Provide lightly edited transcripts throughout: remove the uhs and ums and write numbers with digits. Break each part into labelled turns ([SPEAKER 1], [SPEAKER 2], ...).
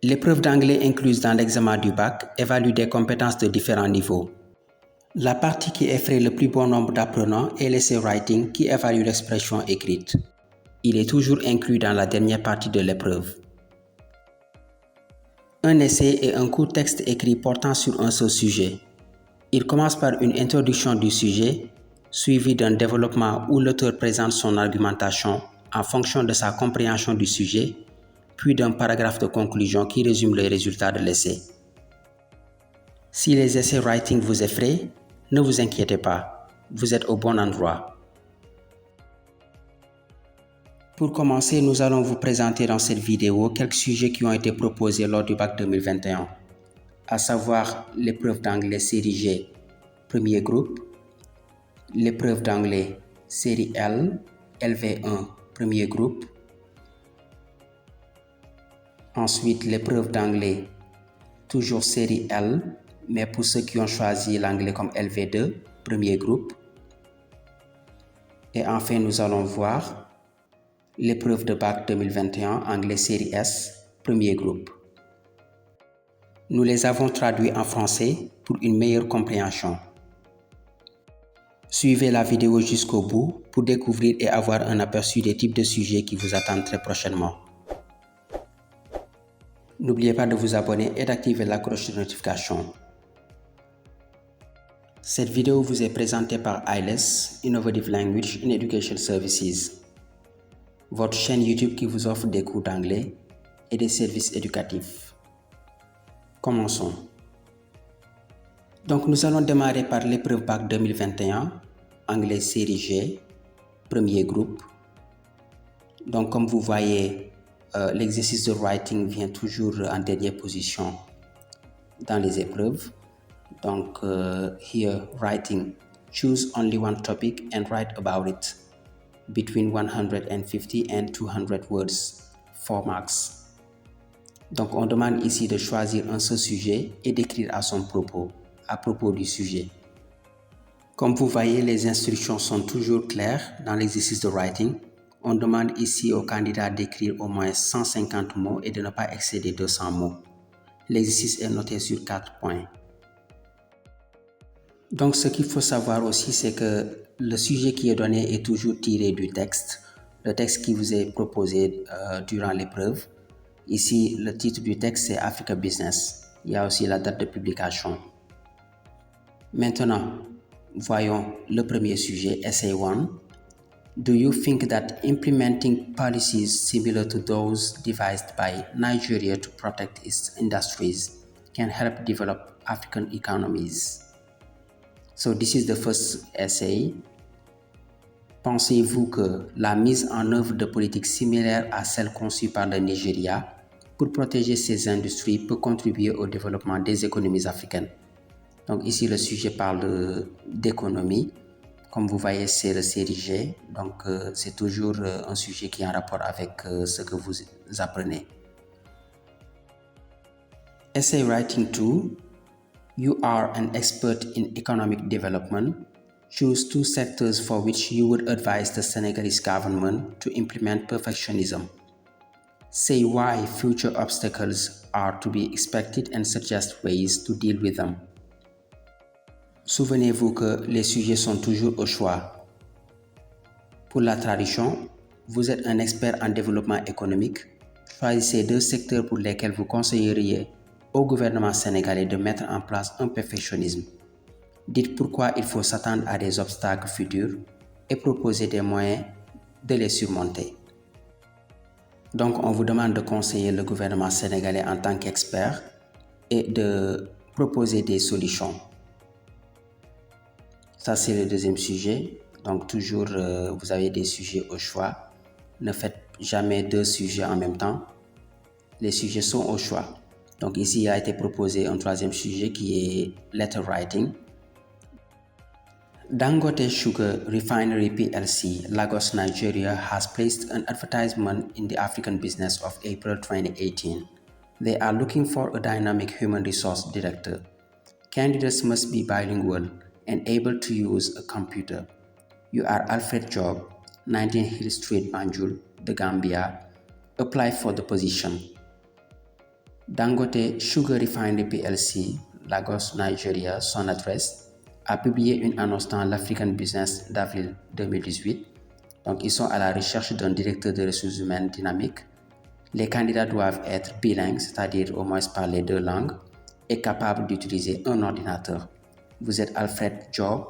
[SPEAKER 1] L'épreuve d'anglais incluse dans l'examen du bac évalue des compétences de différents niveaux. La partie qui effraie le plus bon nombre d'apprenants est l'essay writing qui évalue l'expression écrite. Il est toujours inclus dans la dernière partie de l'épreuve. Un essai est un court texte écrit portant sur un seul sujet. Il commence par une introduction du sujet, suivi d'un développement où l'auteur présente son argumentation en fonction de sa compréhension du sujet, puis d'un paragraphe de conclusion qui résume les résultats de l'essai. Si les essais writing vous effraient, ne vous inquiétez pas, vous êtes au bon endroit. Pour commencer, nous allons vous présenter dans cette vidéo quelques sujets qui ont été proposés lors du bac 2021, à savoir l'épreuve d'anglais série G, premier groupe, l'épreuve d'anglais série L, LV1, premier groupe, ensuite l'épreuve d'anglais, toujours série L, mais pour ceux qui ont choisi l'anglais comme LV2, premier groupe. Et enfin, nous allons voir l'épreuve de bac 2021, anglais série S, premier groupe. Nous les avons traduits en français pour une meilleure compréhension. Suivez la vidéo jusqu'au bout pour découvrir et avoir un aperçu des types de sujets qui vous attendent très prochainement. N'oubliez pas de vous abonner et d'activer la cloche de notification. Cette vidéo vous est présentée par IELTS, Innovative Language in Education Services, votre chaîne YouTube qui vous offre des cours d'anglais et des services éducatifs. Commençons. Donc nous allons démarrer par l'épreuve bac 2021, anglais série G, premier groupe. Donc comme vous voyez, l'exercice de writing vient toujours en dernière position dans les épreuves. Donc, here, writing, choose only one topic and write about it between 150 and 200 words, 4 marks. Donc, on demande ici de choisir un seul sujet et d'écrire à propos du sujet. Comme vous voyez, les instructions sont toujours claires dans l'exercice de writing. On demande ici au candidat d'écrire au moins 150 mots et de ne pas excéder 200 mots. L'exercice est noté sur 4 points. Donc, ce qu'il faut savoir aussi, c'est que le sujet qui est donné est toujours tiré du texte, le texte qui vous est proposé durant l'épreuve. Ici, le titre du texte, c'est Africa Business. Il y a aussi la date de publication. Maintenant, voyons le premier sujet, Essay 1. Do you think that implementing policies similar to those devised by Nigeria to protect its industries can help develop African economies? So this is the first essay. Pensez-vous que la mise en œuvre de politiques similaires à celles conçues par le Nigeria pour protéger ses industries peut contribuer au développement des économies africaines? Donc ici, le sujet parle d'économie. Comme vous voyez, c'est le série G. Donc c'est toujours un sujet qui est en rapport avec ce que vous apprenez. Essay writing 2. You are an expert in economic development. Choose 2 sectors for which you would advise the Senegalese government to implement perfectionism. Say why future obstacles are to be expected and suggest ways to deal with them. Souvenez-vous que les sujets sont toujours au choix. Pour la traduction, vous êtes un expert en développement économique. Choisissez 2 secteurs pour lesquels vous conseilleriez au gouvernement sénégalais de mettre en place un perfectionnisme. Dites pourquoi il faut s'attendre à des obstacles futurs et proposer des moyens de les surmonter. Donc, on vous demande de conseiller le gouvernement sénégalais en tant qu'expert et de proposer des solutions. Ça, c'est le deuxième sujet. Donc, toujours, vous avez des sujets au choix. Ne faites jamais 2 sujets en même temps. Les sujets sont au choix. Donc ici, il a été proposé un 3e sujet qui est letter writing. Dangote Sugar Refinery PLC, Lagos, Nigeria, has placed an advertisement in the African Business of April 2018. They are looking for a dynamic human resource director. Candidates must be bilingual and able to use a computer. You are Alfred Job, 19 Hill Street, Banjul, The Gambia. Apply for the position. Dangote Sugar Refinery PLC, Lagos, Nigeria, son adresse, a publié une annonce dans l'African Business d'avril 2018. Donc, ils sont à la recherche d'un directeur de ressources humaines dynamique. Les candidats doivent être bilingues, c'est-à-dire au moins parler 2 langues, et capables d'utiliser un ordinateur. Vous êtes Alfred Job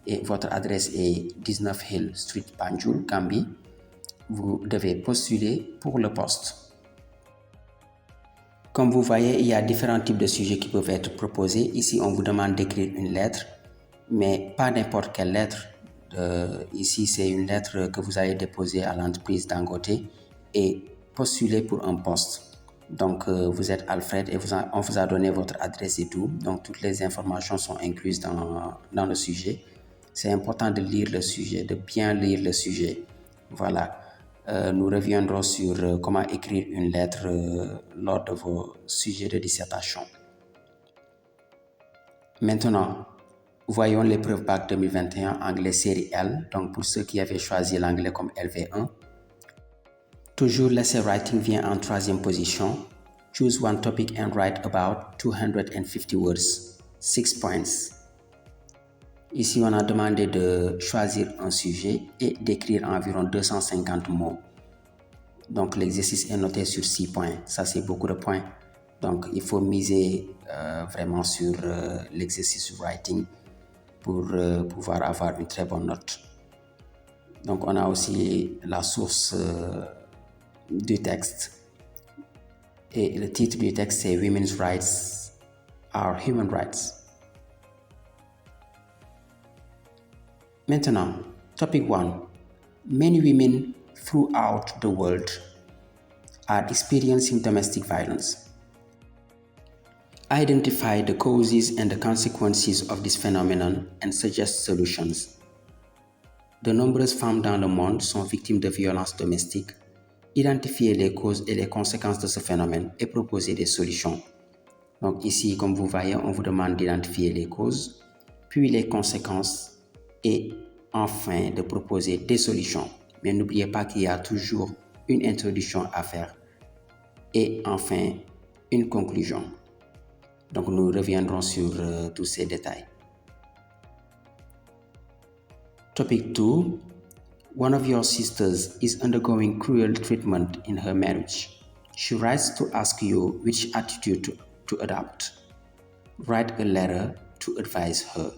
[SPEAKER 1] et votre adresse est 19 Hill Street, Banjul, Gambie. Vous devez postuler pour le poste. Comme vous voyez, il y a différents types de sujets qui peuvent être proposés. Ici, on vous demande d'écrire une lettre, mais pas n'importe quelle lettre. Ici, c'est une lettre que vous allez déposer à l'entreprise Dangote et postuler pour un poste. Donc, vous êtes Alfred et on vous a donné votre adresse et tout. Donc, toutes les informations sont incluses dans le sujet. C'est important de lire le sujet, de bien lire le sujet. Voilà. Nous reviendrons sur comment écrire une lettre lors de vos sujets de dissertation. Maintenant, voyons l'épreuve bac 2021 anglais série L, donc pour ceux qui avaient choisi l'anglais comme LV1. Toujours l'essay writing vient en 3e position. Choose one topic and write about 250 words, 6 points. Ici, on a demandé de choisir un sujet et d'écrire environ 250 mots. Donc, l'exercice est noté sur 6 points. Ça, c'est beaucoup de points. Donc, il faut miser vraiment sur l'exercice writing pour pouvoir avoir une très bonne note. Donc, on a aussi la source du texte. Et le titre du texte, c'est Women's Rights are Human Rights. Maintenant, topic 1. Many women throughout the world are experiencing domestic violence. Identify the causes and the consequences of this phenomenon and suggest solutions. De nombreuses femmes dans le monde sont victimes de violences domestiques. Identifier les causes et les conséquences de ce phénomène et proposer des solutions. Donc ici, comme vous voyez, on vous demande d'identifier les causes, puis les conséquences et enfin de proposer des solutions. Mais n'oubliez pas qu'il y a toujours une introduction à faire et enfin une conclusion. Donc nous reviendrons sur tous ces détails. Topic 2. One of your sisters is undergoing cruel treatment in her marriage. She writes to ask you which attitude to adopt. Write a letter to advise her.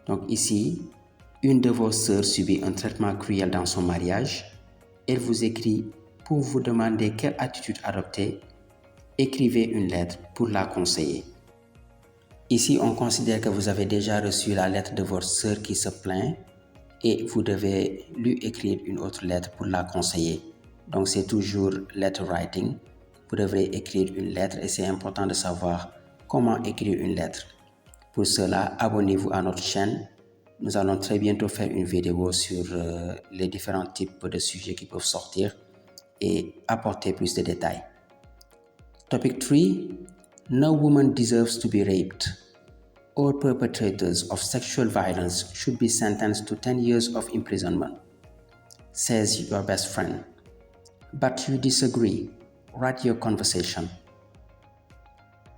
[SPEAKER 1] Donc ici, une de vos sœurs subit un traitement cruel dans son mariage. Elle vous écrit pour vous demander quelle attitude adopter. Écrivez une lettre pour la conseiller. Ici, on considère que vous avez déjà reçu la lettre de votre sœur qui se plaint et vous devez lui écrire une autre lettre pour la conseiller. Donc, c'est toujours letter writing. Vous devrez écrire une lettre et c'est important de savoir comment écrire une lettre. Pour cela, abonnez-vous à notre chaîne. Nous allons très bientôt faire une vidéo sur les différents types de sujets qui peuvent sortir et apporter plus de détails. Topic 3. No woman deserves to be raped. All perpetrators of sexual violence should be sentenced to 10 years of imprisonment, says your best friend. But you disagree. Write your conversation.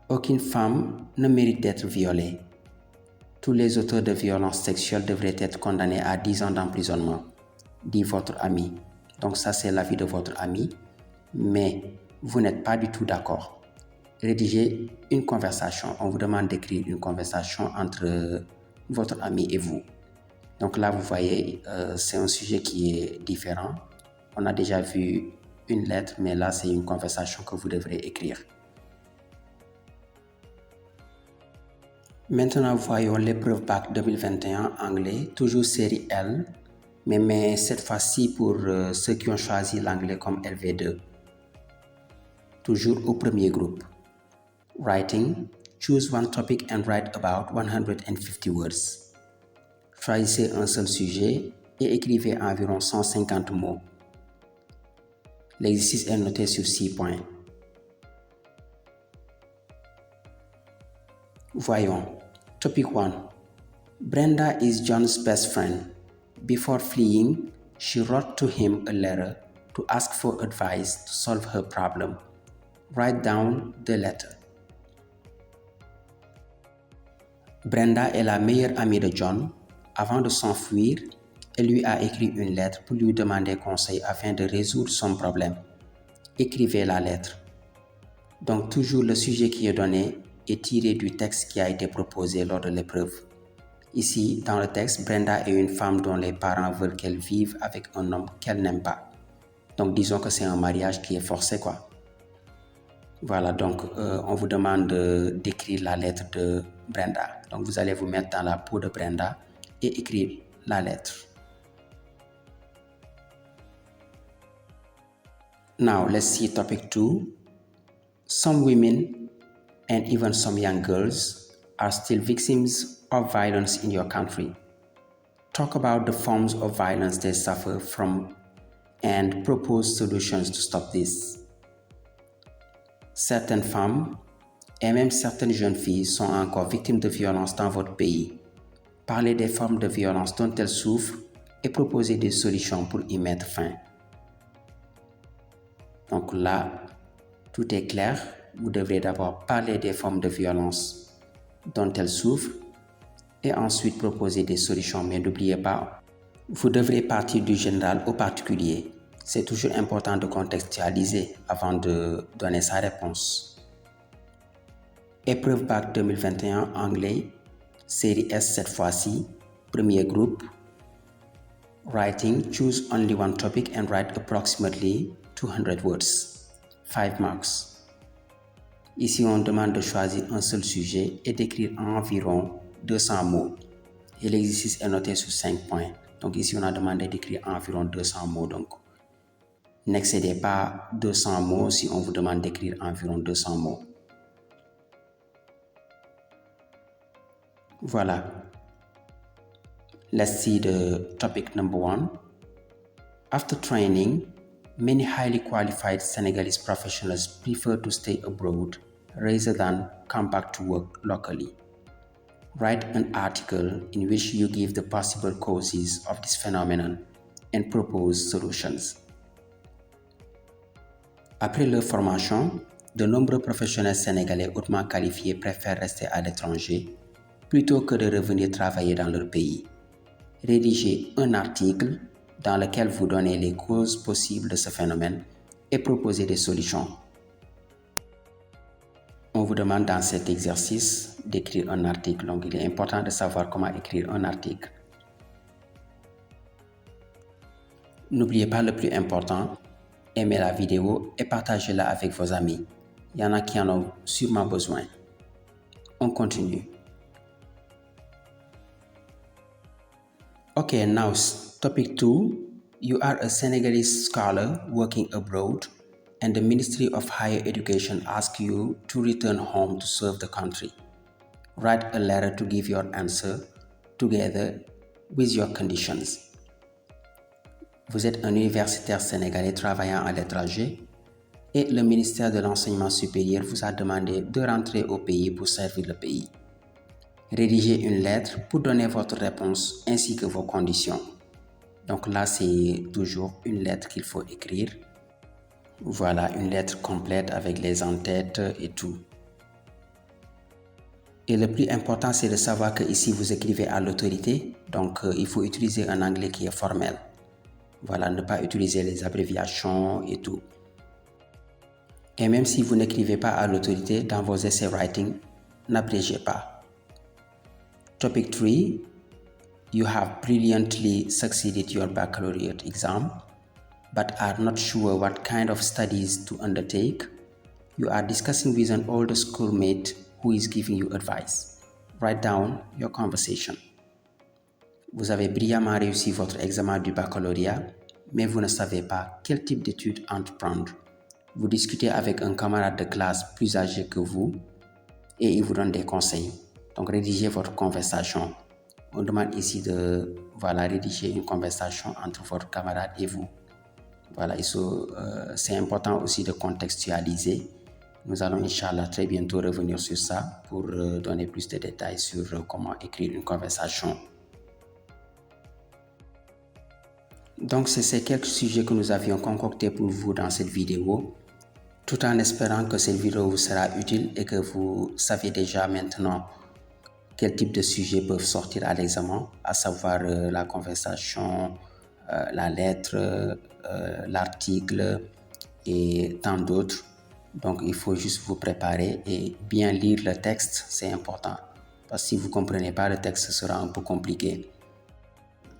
[SPEAKER 1] Aucune femme ne mérite d'être violée. Tous les auteurs de violences sexuelles devraient être condamnés à 10 ans d'emprisonnement, dit votre ami. Donc ça, c'est l'avis de votre ami, mais vous n'êtes pas du tout d'accord. Rédigez une conversation. On vous demande d'écrire une conversation entre votre ami et vous. Donc là, vous voyez, c'est un sujet qui est différent. On a déjà vu une lettre, mais là, c'est une conversation que vous devrez écrire. Maintenant, voyons l'épreuve bac 2021 anglais, toujours série L, mais cette fois-ci pour ceux qui ont choisi l'anglais comme LV2. Toujours au premier groupe. Writing, choose one topic and write about 150 words. Choisissez un seul sujet et écrivez environ 150 mots. L'exercice est noté sur 6 points. Voyons. Topic 1. Brenda is John's best friend. Before fleeing, she wrote to him a letter to ask for advice to solve her problem. Write down the letter. Brenda est la meilleure amie de John. Avant de s'enfuir, elle lui a écrit une lettre pour lui demander conseil afin de résoudre son problème. Écrivez la lettre. Donc toujours le sujet qui est donné est tiré du texte qui a été proposé lors de l'épreuve. Ici, dans le texte, Brenda est une femme dont les parents veulent qu'elle vive avec un homme qu'elle n'aime pas. Donc disons que c'est un mariage qui est forcé, quoi. Voilà, donc on vous demande d'écrire la lettre de Brenda. Donc vous allez vous mettre dans la peau de Brenda et écrire la lettre. Now let's see topic 2. Some women and even some young girls are still victims of violence in your country. Talk about the forms of violence they suffer from and propose solutions to stop this. Certaines femmes et même certaines jeunes filles sont encore victimes de violences dans votre pays. Parlez des formes de violence dont elles souffrent et proposez des solutions pour y mettre fin. Donc là, tout est clair. Vous devrez d'abord parler des formes de violence dont elles souffrent et ensuite proposer des solutions. Mais n'oubliez pas, vous devrez partir du général au particulier. C'est toujours important de contextualiser avant de donner sa réponse. Épreuve Bac 2021 anglais, série S cette fois-ci, premier groupe. Writing, choose only one topic and write approximately 200 words. 5 marks. Ici, on demande de choisir un seul sujet et d'écrire environ 200 mots. Et l'exercice est noté sur 5 points. Donc ici, on a demandé d'écrire environ 200 mots. Donc, n'excédez pas 200 mots si on vous demande d'écrire environ 200 mots. Voilà. Let's see the topic number 1. After training, many highly qualified Senegalese professionals prefer to stay abroad rather than come back to work locally. Write an article in which you give the possible causes of this phenomenon and propose solutions. Après leur formation, de nombreux professionnels sénégalais hautement qualifiés préfèrent rester à l'étranger plutôt que de revenir travailler dans leur pays. Rédigez un article dans lequel vous donnez les causes possibles de ce phénomène et proposez des solutions. On vous demande dans cet exercice d'écrire un article, donc il est important de savoir comment écrire un article. N'oubliez pas le plus important, aimez la vidéo et partagez-la avec vos amis. Il y en a qui en ont sûrement besoin. On continue. Okay, now topic 2. You are a Senegalese scholar working abroad and the Ministry of Higher Education asks you to return home to serve the country. Write a letter to give your answer together with your conditions. Vous êtes un universitaire sénégalais travaillant à l'étranger et le ministère de l'Enseignement supérieur vous a demandé de rentrer au pays pour servir le pays. Rédigez une lettre pour donner votre réponse ainsi que vos conditions. Donc là, c'est toujours une lettre qu'il faut écrire. Voilà, une lettre complète avec les en-têtes et tout. Et le plus important, c'est de savoir que ici, vous écrivez à l'autorité. Donc, il faut utiliser un anglais qui est formel. Voilà, ne pas utiliser les abréviations et tout. Et même si vous n'écrivez pas à l'autorité dans vos essais writing, n'abrégez pas. Topic 3. You have brilliantly succeeded your baccalaureate exam, but are not sure what kind of studies to undertake. You are discussing with an older schoolmate who is giving you advice. Write down your conversation. Vous avez brillamment réussi votre examen du baccalauréat, mais vous ne savez pas quel type d'études entreprendre. Vous discutez avec un camarade de classe plus âgé que vous et il vous donne des conseils. Donc, rédigez votre conversation. On demande ici de rédiger une conversation entre votre camarade et vous. Voilà, c'est important aussi de contextualiser Nous allons, Inch'Allah, très bientôt revenir sur ça pour donner plus de détails sur comment écrire une conversation. Donc, c'est ces quelques sujets que nous avions concoctés pour vous dans cette vidéo, tout en espérant que cette vidéo vous sera utile et que vous savez déjà maintenant quel type de sujets peuvent sortir à l'examen, à savoir la conversation, la lettre, l'article et tant d'autres. Donc, il faut juste vous préparer et bien lire le texte, c'est important. Parce que si vous ne comprenez pas le texte, ce sera un peu compliqué.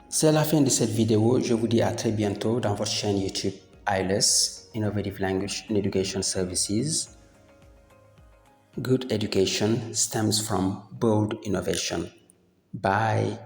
[SPEAKER 1] C'est la fin de cette vidéo. Je vous dis à très bientôt dans votre chaîne YouTube IELTS, Innovative Language and Education Services. Good education stems from bold innovation. Bye.